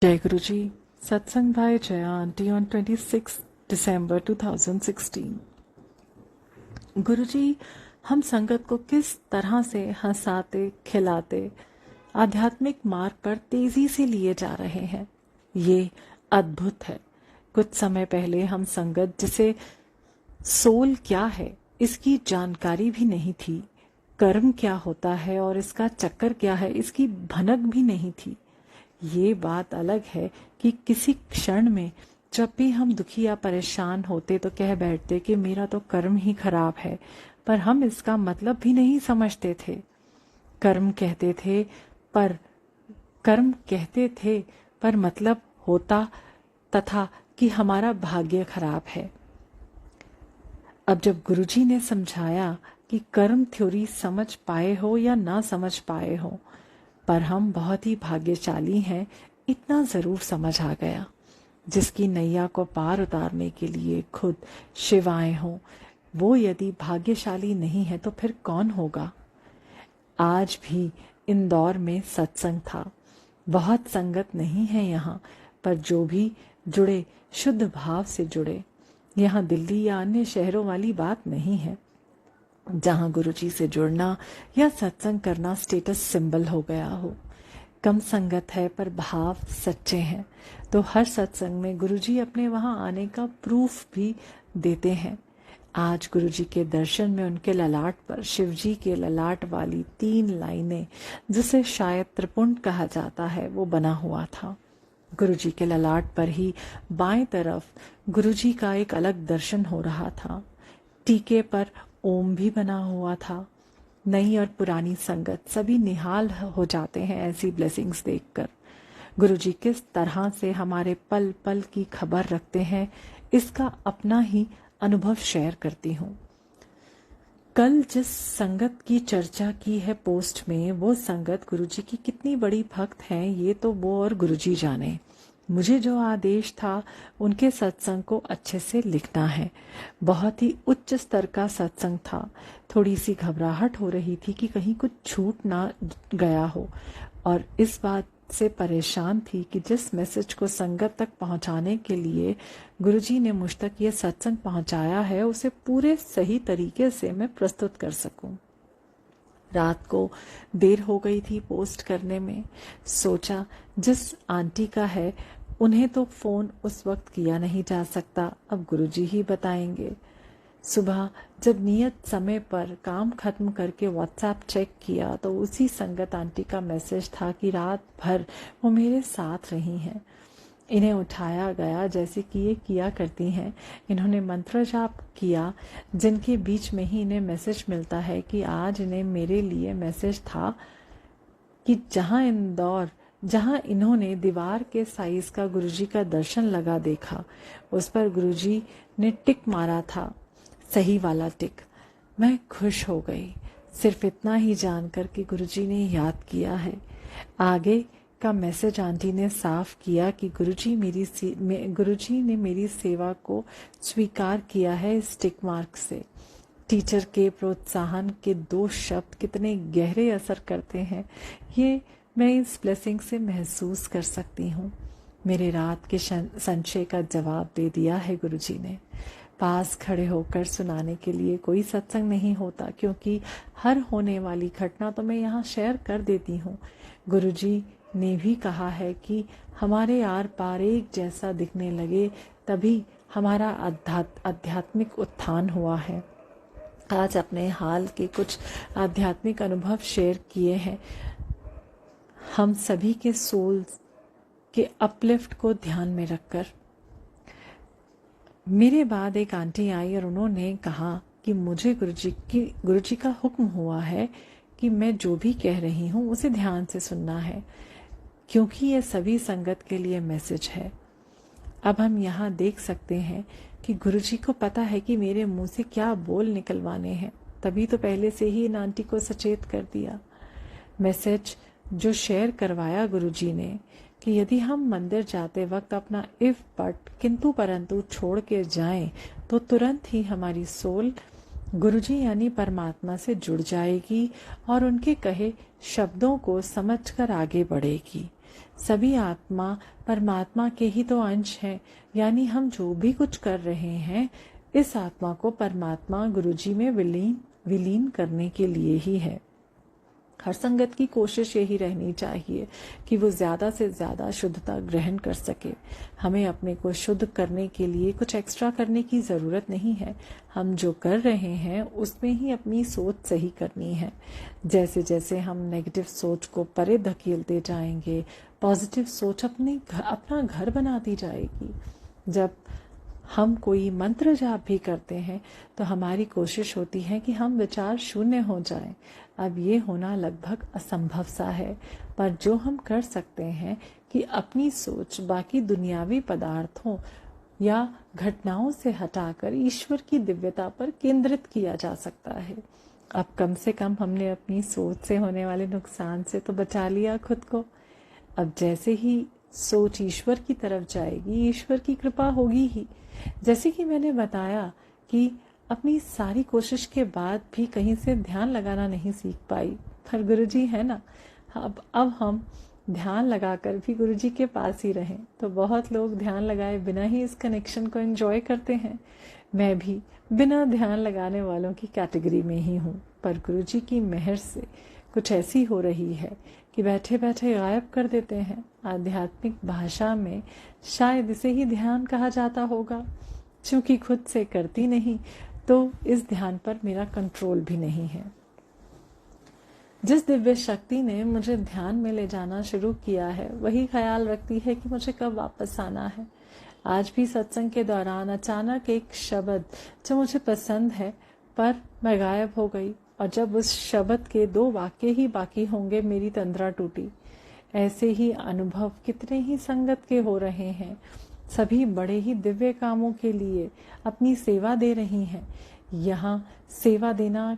जय गुरु जी। सत्संग bye Jaya aunty on 26 दिसंबर 2016। गुरु जी, हम संगत को किस तरह से हंसाते खिलाते आध्यात्मिक मार्ग पर तेजी से लिए जा रहे हैं, ये अद्भुत है। कुछ समय पहले हम संगत जिसे सोल क्या है इसकी जानकारी भी नहीं थी, कर्म क्या होता है और इसका चक्कर क्या है इसकी भनक भी नहीं थी। ये बात अलग है कि किसी क्षण में जब भी हम दुखी या परेशान होते तो कह बैठते कि मेरा तो कर्म ही खराब है, पर हम इसका मतलब भी नहीं समझते थे। कर्म कहते थे पर कर्म कहते थे पर मतलब होता तथा कि हमारा भाग्य खराब है। अब जब गुरुजी ने समझाया कि कर्म थ्योरी समझ पाए हो या ना समझ पाए हो, पर हम बहुत ही भाग्यशाली हैं, इतना जरूर समझ आ गया। जिसकी नैया को पार उतारने के लिए खुद शिवाएं हों, वो यदि भाग्यशाली नहीं है तो फिर कौन होगा। आज भी इंदौर में सत्संग था। बहुत संगत नहीं है यहाँ, पर जो भी जुड़े शुद्ध भाव से जुड़े। यहाँ दिल्ली या अन्य शहरों वाली बात नहीं है जहां गुरुजी से जुड़ना या सत्संग करना स्टेटस सिंबल हो गया हो। कम संगत है पर भाव सच्चे हैं, तो हर सत्संग में गुरुजी अपने वहां आने का प्रूफ भी देते हैं। आज गुरुजी के दर्शन में उनके ललाट पर शिवजी के ललाट वाली 3 लाइनें, जिसे शायद त्रिपुंड कहा जाता है, वो बना हुआ था। गुरुजी के ललाट पर ही बाएं तरफ गुरुजी का एक अलग दर्शन हो रहा था। टीके पर ओम भी बना हुआ था। नई और पुरानी संगत सभी निहाल हो जाते हैं ऐसी ब्लेसिंग्स देखकर। गुरुजी किस तरह से हमारे पल पल की खबर रखते हैं, इसका अपना ही अनुभव शेयर करती हूँ। कल जिस संगत की चर्चा की है पोस्ट में, वो संगत गुरुजी की कितनी बड़ी भक्त है ये तो वो और गुरुजी जाने। मुझे जो आदेश था उनके सत्संग को अच्छे से लिखना है। बहुत ही उच्च स्तर का सत्संग था। थोड़ी सी घबराहट हो रही थी कि कहीं कुछ छूट ना गया हो, और इस बात से परेशान थी कि जिस मैसेज को संगत तक पहुंचाने के लिए गुरुजी ने मुझ तक ये सत्संग पहुंचाया है, उसे पूरे सही तरीके से मैं प्रस्तुत कर सकूं। रात को देर हो गई थी पोस्ट करने में। सोचा जिस आंटी का है उन्हें तो फोन उस वक्त किया नहीं जा सकता, अब गुरुजी ही बताएंगे। सुबह जब नियत समय पर काम खत्म करके व्हाट्सएप चेक किया तो उसी संगत आंटी का मैसेज था कि रात भर वो मेरे साथ रही हैं। इन्हें उठाया गया जैसे कि ये किया करती हैं। इन्होंने मंत्र जाप किया, जिनके बीच में ही इन्हें मैसेज मिलता है कि आज इन्हें मेरे लिए मैसेज था कि जहां इन्होंने दीवार के साइज का गुरुजी का दर्शन लगा देखा, उस पर गुरुजी ने टिक मारा था, सही वाला टिक। मैं खुश हो गई, सिर्फ इतना ही जानकर कि गुरुजी ने याद किया है। आगे का मैसेज आंटी ने साफ किया कि गुरुजी ने मेरी सेवा को स्वीकार किया है इस टिक मार्क से। टीचर के प्रोत्साहन के 2 शब्द कितने गहरे असर करते हैं, ये मैं इस ब्लेसिंग से महसूस कर सकती हूँ। मेरे रात के संशय का जवाब दे दिया है गुरुजी ने। पास खड़े होकर सुनाने के लिए कोई सत्संग नहीं होता, क्योंकि हर होने वाली घटना तो मैं यहाँ शेयर कर देती हूँ। गुरुजी ने भी कहा है कि हमारे आर पार एक जैसा दिखने लगे तभी हमारा आध्यात्मिक उत्थान हुआ है। आज अपने हाल के कुछ आध्यात्मिक अनुभव शेयर किए हैं। हम सभी के सोल्स के अपलिफ्ट को ध्यान में रखकर। मेरे बाद एक आंटी आई और उन्होंने कहा कि मुझे गुरुजी का हुक्म हुआ है कि मैं जो भी कह रही हूँ उसे ध्यान से सुनना है, क्योंकि ये सभी संगत के लिए मैसेज है। अब हम यहाँ देख सकते हैं कि गुरुजी को पता है कि मेरे मुंह से क्या बोल निकलवाने हैं, तभी तो पहले से ही इन आंटी को सचेत कर दिया। मैसेज जो शेयर करवाया गुरुजी ने कि यदि हम मंदिर जाते वक्त अपना इफ बट किंतु परंतु छोड़ के जाएं तो तुरंत ही हमारी सोल गुरुजी यानी परमात्मा से जुड़ जाएगी और उनके कहे शब्दों को समझकर आगे बढ़ेगी। सभी आत्मा परमात्मा के ही तो अंश हैं, यानी हम जो भी कुछ कर रहे हैं इस आत्मा को परमात्मा गुरुजी में विलीन करने के लिए ही है। हर संगत की कोशिश यही रहनी चाहिए कि वो ज़्यादा से ज़्यादा शुद्धता ग्रहण कर सके। हमें अपने को शुद्ध करने के लिए कुछ एक्स्ट्रा करने की ज़रूरत नहीं है। हम जो कर रहे हैं उसमें ही अपनी सोच सही करनी है। जैसे जैसे हम नेगेटिव सोच को परे धकेलते जाएंगे, पॉजिटिव सोच अपना घर बनाती जाएगी। जब हम कोई मंत्र जाप भी करते हैं तो हमारी कोशिश होती है कि हम विचार शून्य हो जाएं। अब ये होना लगभग असंभव सा है, पर जो हम कर सकते हैं कि अपनी सोच बाकी दुनियावी पदार्थों या घटनाओं से हटाकर ईश्वर की दिव्यता पर केंद्रित किया जा सकता है। अब कम से कम हमने अपनी सोच से होने वाले नुकसान से तो बचा लिया खुद को। अब जैसे ही सोच ईश्वर की तरफ जाएगी, ईश्वर की कृपा होगी ही। जैसे कि मैंने बताया कि अपनी सारी कोशिश के बाद भी कहीं से ध्यान लगाना नहीं सीख पाई, पर गुरुजी है ना, अब हम ध्यान लगाकर भी गुरुजी के पास ही रहें। तो बहुत लोग ध्यान लगाए बिना ही इस कनेक्शन को एंजॉय करते हैं। मैं भी बिना ध्यान लगाने वालों की कैटेगरी में ही हूँ, पर गुरुजी की मेहर से कुछ ऐसी हो रही है कि बैठे बैठे गायब कर देते हैं। आध्यात्मिक भाषा में शायद इसे ही ध्यान कहा जाता होगा। क्योंकि खुद से करती नहीं तो इस ध्यान पर मेरा कंट्रोल भी नहीं है। जिस दिव्य शक्ति ने मुझे ध्यान में ले जाना शुरू किया है वही ख्याल रखती है कि मुझे कब वापस आना है। आज भी सत्संग के दौरान अचानक एक शब्द जो मुझे पसंद है पर मैं गायब हो गई, और जब उस शब्द के 2 वाक्य ही बाकी होंगे मेरी तंद्रा टूटी। ऐसे ही अनुभव कितने ही संगत के हो रहे हैं। सभी बड़े ही दिव्य कामों के लिए अपनी सेवा दे रही हैं। यहाँ सेवा देना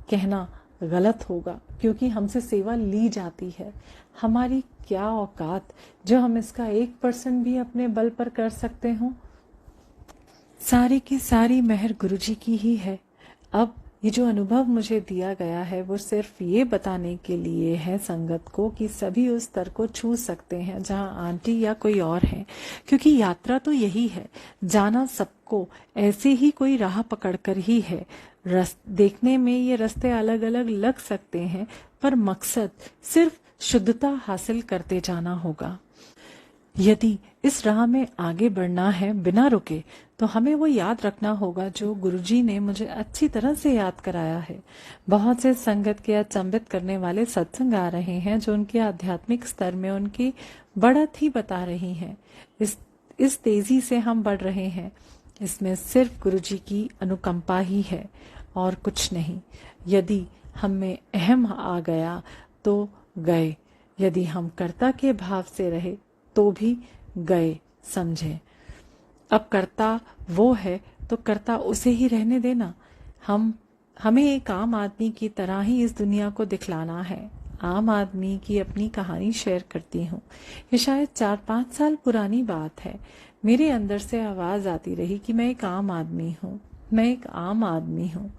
कहना गलत होगा, क्योंकि हमसे सेवा ली जाती है। हमारी क्या औकात जो हम इसका 1% भी अपने बल पर कर सकते हों। सारी की सारी मेहर गुरुजी की ही है। अब ये जो अनुभव मुझे दिया गया है वो सिर्फ ये बताने के लिए है संगत को कि सभी उस स्तर को छू सकते हैं जहां आंटी या कोई और है। क्योंकि यात्रा तो यही है, जाना सबको ऐसे ही कोई राह पकड़कर ही है। देखने में ये रास्ते अलग अलग लग सकते हैं, पर मकसद सिर्फ शुद्धता हासिल करते जाना होगा। यदि इस राह में आगे बढ़ना है बिना रुके तो हमें वो याद रखना होगा जो गुरुजी ने मुझे अच्छी तरह से याद कराया है। बहुत से संगत के अचंभित करने वाले सत्संग आ रहे हैं जो उनके आध्यात्मिक स्तर में उनकी बढ़त ही बता रही हैं। इस तेजी से हम बढ़ रहे हैं, इसमें सिर्फ गुरुजी की अनुकंपा ही है और कुछ नहीं। यदि हम में अहम आ गया तो गए, यदि हम कर्ता के भाव से रहे तो भी गए, समझे। अब कर्ता वो है तो कर्ता उसे ही रहने देना। हमें एक आम आदमी की तरह ही इस दुनिया को दिखलाना है। आम आदमी की अपनी कहानी शेयर करती हूँ। ये शायद 4-5 साल पुरानी बात है। मेरे अंदर से आवाज आती रही कि मैं एक आम आदमी हूँ, मैं एक आम आदमी हूँ।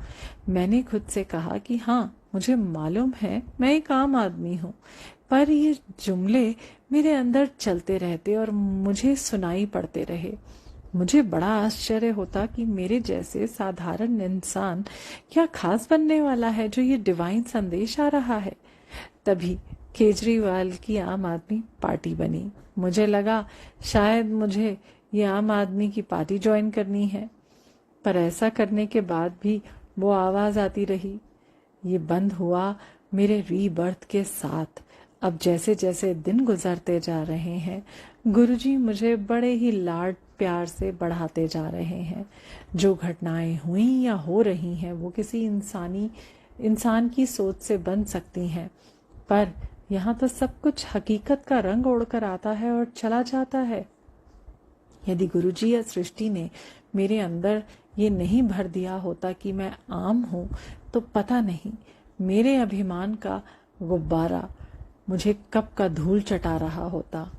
मैंने खुद से कहा कि हाँ, मुझे मालूम है मैं एक आम आदमी हूँ, पर ये जुमले मेरे अंदर चलते रहते और मुझे सुनाई पड़ते रहे। मुझे बड़ा आश्चर्य होता कि मेरे जैसे साधारण इंसान क्या खास बनने वाला है जो ये डिवाइन संदेश आ रहा है। तभी केजरीवाल की आम आदमी पार्टी बनी। मुझे लगा शायद मुझे ये आम आदमी की पार्टी ज्वाइन करनी है, पर ऐसा करने के बाद भी वो आवाज आती रही। ये बंद हुआ मेरे रीबर्थ के साथ। अब जैसे जैसे दिन गुजरते जा रहे हैं गुरुजी मुझे बड़े ही लाड प्यार से बढ़ाते जा रहे हैं। जो घटनाएं हुई या हो रही हैं वो किसी इंसान की सोच से बन सकती हैं, पर यहाँ तो सब कुछ हकीकत का रंग ओढ़कर आता है और चला जाता है। यदि गुरुजी या सृष्टि ने मेरे अंदर ये नहीं भर दिया होता कि मैं आम हूँ तो पता नहीं मेरे अभिमान का गुब्बारा मुझे कब का धूल चटा रहा होता।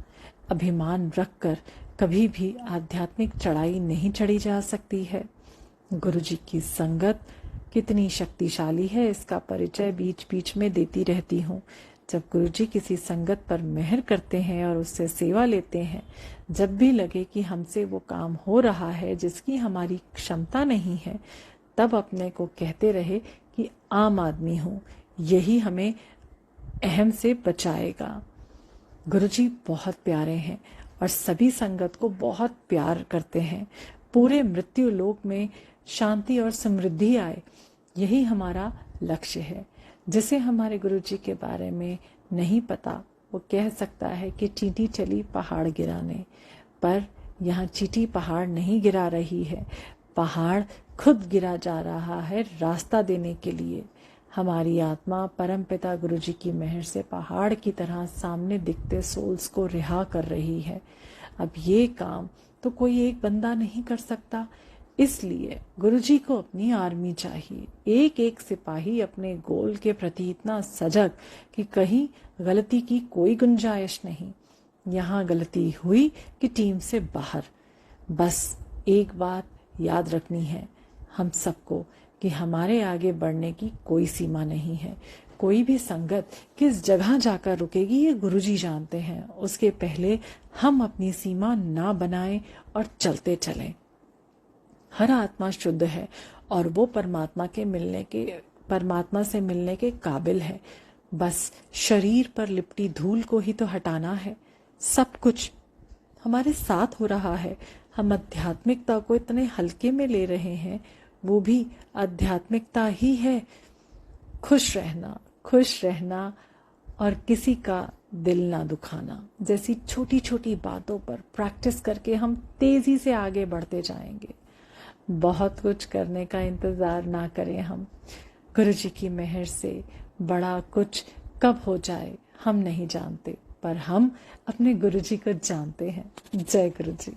अभिमान रखकर कभी भी आध्यात्मिक चढ़ाई नहीं चढ़ी जा सकती है। गुरुजी की संगत कितनी शक्तिशाली है इसका परिचय बीच बीच में देती रहती हूँ। जब गुरुजी किसी संगत पर मेहर करते हैं और उससे सेवा लेते हैं, जब भी लगे कि हमसे वो काम हो रहा है जिसकी हमारी क्षमता नहीं है, तब अपने को कहते रहे कि आम आदमी हूँ, यही हमें अहम से बचाएगा। गुरुजी बहुत प्यारे हैं और सभी संगत को बहुत प्यार करते हैं। पूरे मृत्यु लोक में शांति और समृद्धि आए, यही हमारा लक्ष्य है। जिसे हमारे गुरुजी के बारे में नहीं पता, वो कह सकता है कि चींटी चली पहाड़ गिराने, पर यहाँ चींटी पहाड़ नहीं गिरा रही है, पहाड़ खुद गिरा जा रहा है रास्ता देने के लिए। हमारी आत्मा परमपिता गुरुजी की मेहर से पहाड़ की तरह सामने दिखते सोल्स को रिहा कर रही है। अब ये काम तो कोई एक बंदा नहीं कर सकता, इसलिए गुरुजी को अपनी आर्मी चाहिए। एक एक सिपाही अपने गोल के प्रति इतना सजग कि कहीं गलती की कोई गुंजाइश नहीं। यहाँ गलती हुई कि टीम से बाहर। बस एक बात याद रखनी है हम सबको कि हमारे आगे बढ़ने की कोई सीमा नहीं है। कोई भी संगत किस जगह जाकर रुकेगी ये गुरुजी जानते हैं। उसके पहले हम अपनी सीमा ना बनाएं और चलते चलें। हर आत्मा शुद्ध है और वो परमात्मा से मिलने के काबिल है। बस शरीर पर लिपटी धूल को ही तो हटाना है। सब कुछ हमारे साथ हो रहा है। हम आध्यात्मिकता को इतने हल्के में ले रहे हैं, वो भी आध्यात्मिकता ही है। खुश रहना और किसी का दिल ना दुखाना जैसी छोटी छोटी बातों पर प्रैक्टिस करके हम तेजी से आगे बढ़ते जाएंगे। बहुत कुछ करने का इंतजार ना करें हम। गुरुजी की मेहर से बड़ा कुछ कब हो जाए हम नहीं जानते, पर हम अपने गुरुजी को जानते हैं। जय गुरुजी।